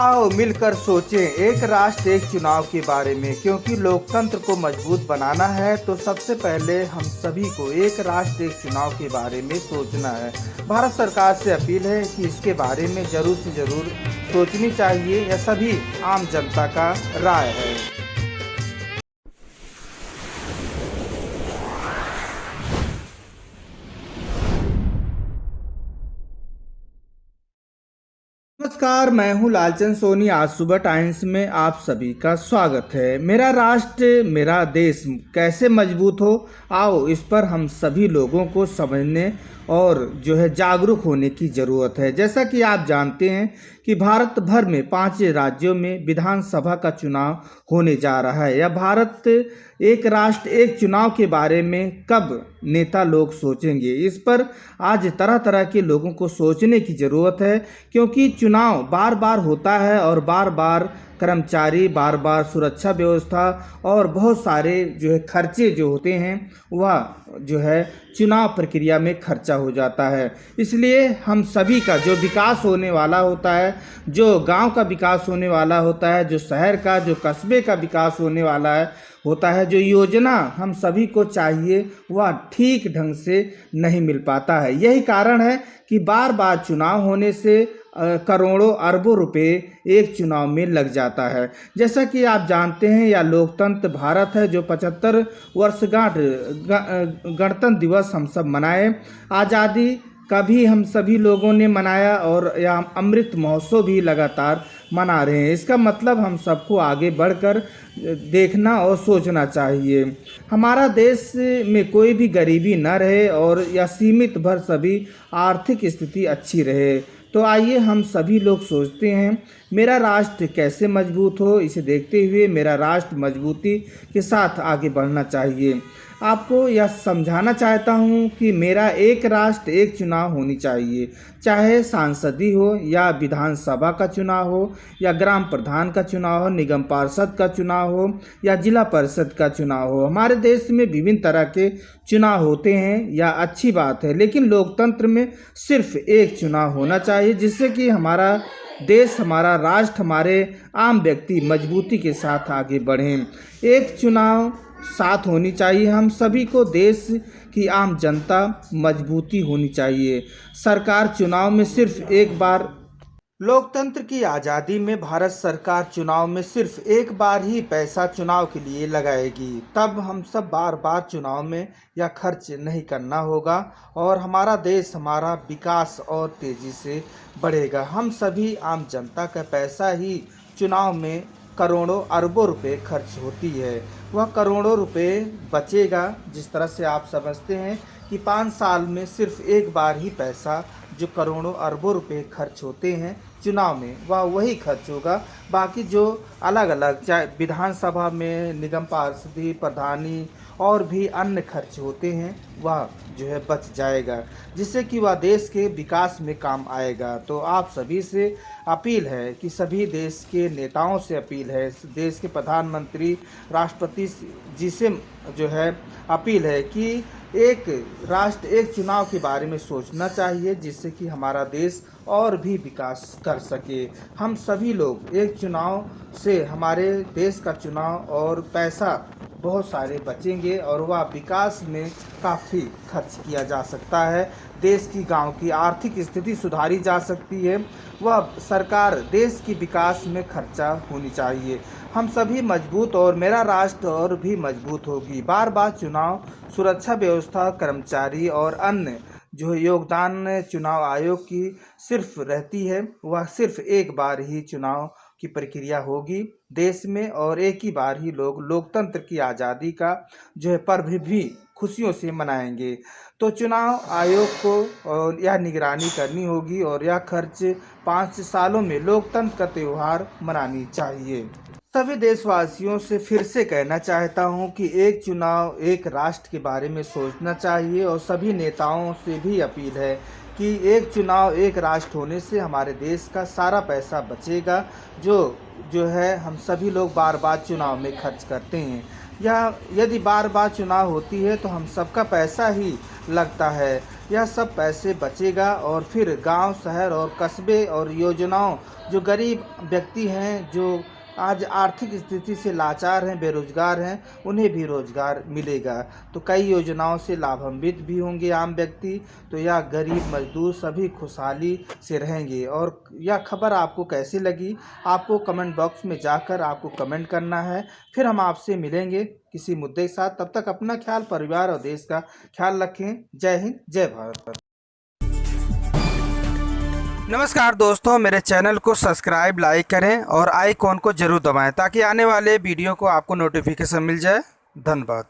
आओ मिलकर सोचें एक राष्ट्र एक चुनाव के बारे में, क्योंकि लोकतंत्र को मजबूत बनाना है तो सबसे पहले हम सभी को एक राष्ट्र एक चुनाव के बारे में सोचना है। भारत सरकार से अपील है कि इसके बारे में जरूर से जरूर सोचनी चाहिए। यह सभी आम जनता का राय है। नमस्कार, मैं हूं लालचंद सोनी। आज सुबह टाइम्स में आप सभी का स्वागत है। मेरा राष्ट्र मेरा देश कैसे मजबूत हो, आओ इस पर हम सभी लोगों को समझने और जागरूक होने की ज़रूरत है। जैसा कि आप जानते हैं कि भारत भर में 5 राज्यों में विधानसभा का चुनाव होने जा रहा है। यह भारत एक राष्ट्र एक चुनाव के बारे में कब नेता लोग सोचेंगे, इस पर आज तरह तरह के लोगों को सोचने की ज़रूरत है, क्योंकि चुनाव बार बार होता है और बार बार कर्मचारी, बार बार सुरक्षा व्यवस्था और बहुत सारे खर्चे होते हैं वह चुनाव प्रक्रिया में खर्चा हो जाता है। इसलिए हम सभी का जो विकास होने वाला होता है, जो गांव का विकास होने वाला होता है, जो शहर का, जो कस्बे का विकास होने वाला होता है, जो योजना हम सभी को चाहिए वह ठीक ढंग से नहीं मिल पाता है। यही कारण है कि बार बार चुनाव होने से करोड़ों अरबों रुपए एक चुनाव में लग जाता है। जैसा कि आप जानते हैं, यह लोकतंत्र भारत है जो 75 वर्षगांठ गणतंत्र दिवस हम सब मनाए। आज़ादी का भी हम सभी लोगों ने मनाया और यह अमृत महोत्सव भी लगातार मना रहे हैं। इसका मतलब हम सबको आगे बढ़कर देखना और सोचना चाहिए। हमारा देश में कोई भी गरीबी न रहे और या सीमित भर सभी आर्थिक स्थिति अच्छी रहे। तो आइए हम सभी लोग सोचते हैं मेरा राष्ट्र कैसे मजबूत हो। इसे देखते हुए मेरा राष्ट्र मजबूती के साथ आगे बढ़ना चाहिए। आपको यह समझाना चाहता हूँ कि मेरा एक राष्ट्र एक चुनाव होनी चाहिए, चाहे सांसदीय हो या विधानसभा का चुनाव हो या ग्राम प्रधान का चुनाव हो, निगम पार्षद का चुनाव हो या जिला परिषद का चुनाव हो। हमारे देश में विभिन्न तरह के चुनाव होते हैं, यह अच्छी बात है, लेकिन लोकतंत्र में सिर्फ एक चुनाव होना चाहिए, जिससे कि हमारा देश, हमारा राष्ट्र, हमारे आम व्यक्ति मजबूती के साथ आगे बढ़ें। एक चुनाव साथ होनी चाहिए। हम सभी को देश की आम जनता मजबूती होनी चाहिए। सरकार चुनाव में सिर्फ एक बार, लोकतंत्र की आज़ादी में भारत सरकार चुनाव में सिर्फ एक बार ही पैसा चुनाव के लिए लगाएगी। तब हम सब बार बार चुनाव में यह खर्च नहीं करना होगा और हमारा देश, हमारा विकास और तेज़ी से बढ़ेगा। हम सभी आम जनता का पैसा ही चुनाव में करोड़ों अरबों रुपए खर्च होती है, वह करोड़ों रुपए बचेगा। जिस तरह से आप समझते हैं कि 5 साल में सिर्फ एक बार ही पैसा, जो करोड़ों अरबों रुपए खर्च होते हैं चुनाव में, वही खर्च होगा। बाकी जो अलग अलग, चाहे विधानसभा में निगम पार्षद, प्रधानी और भी अन्य खर्च होते हैं, वह बच जाएगा, जिससे कि वह देश के विकास में काम आएगा। तो आप सभी से अपील है कि सभी देश के नेताओं से अपील है, देश के प्रधानमंत्री, राष्ट्रपति जी से अपील है कि एक राष्ट्र एक चुनाव के बारे में सोचना चाहिए, जिससे कि हमारा देश और भी विकास कर सके। हम सभी लोग एक चुनाव से हमारे देश का चुनाव और पैसा बहुत सारे बचेंगे और वह विकास में काफ़ी खर्च किया जा सकता है। देश की, गांव की आर्थिक स्थिति सुधारी जा सकती है। वह सरकार देश की विकास में खर्चा होनी चाहिए। हम सभी मजबूत और मेरा राष्ट्र और भी मजबूत होगी। बार बार चुनाव, सुरक्षा व्यवस्था, कर्मचारी और अन्य योगदान चुनाव आयोग की सिर्फ रहती है, वह सिर्फ एक बार ही चुनाव की प्रक्रिया होगी देश में और एक ही बार ही लोग लोकतंत्र की आज़ादी का पर्व भी खुशियों से मनाएंगे। तो चुनाव आयोग को यह निगरानी करनी होगी और यह खर्च 5 सालों में लोकतंत्र का त्यौहार मनानी चाहिए। सभी देशवासियों से फिर से कहना चाहता हूं कि एक चुनाव एक राष्ट्र के बारे में सोचना चाहिए और सभी नेताओं से भी अपील है कि एक चुनाव एक राष्ट्र होने से हमारे देश का सारा पैसा बचेगा, जो है हम सभी लोग बार बार चुनाव में खर्च करते हैं। या यदि बार बार चुनाव होती है तो हम सबका पैसा ही लगता है। यह सब पैसे बचेगा और फिर गांव, शहर और कस्बे और योजनाओं, जो गरीब व्यक्ति हैं, जो आज आर्थिक स्थिति से लाचार हैं, बेरोजगार हैं, उन्हें भी रोजगार मिलेगा। तो कई योजनाओं से लाभान्वित भी होंगे आम व्यक्ति। तो यह गरीब मजदूर सभी खुशहाली से रहेंगे। और यह खबर आपको कैसी लगी, आपको कमेंट बॉक्स में जाकर आपको कमेंट करना है। फिर हम आपसे मिलेंगे किसी मुद्दे के साथ। तब तक अपना ख्याल, परिवार और देश का ख्याल रखें। जय हिंद, जय भारत। नमस्कार दोस्तों, मेरे चैनल को सब्सक्राइब, लाइक करें और आइकॉन को जरूर दबाएं ताकि आने वाले वीडियो को आपको नोटिफिकेशन मिल जाए। धन्यवाद।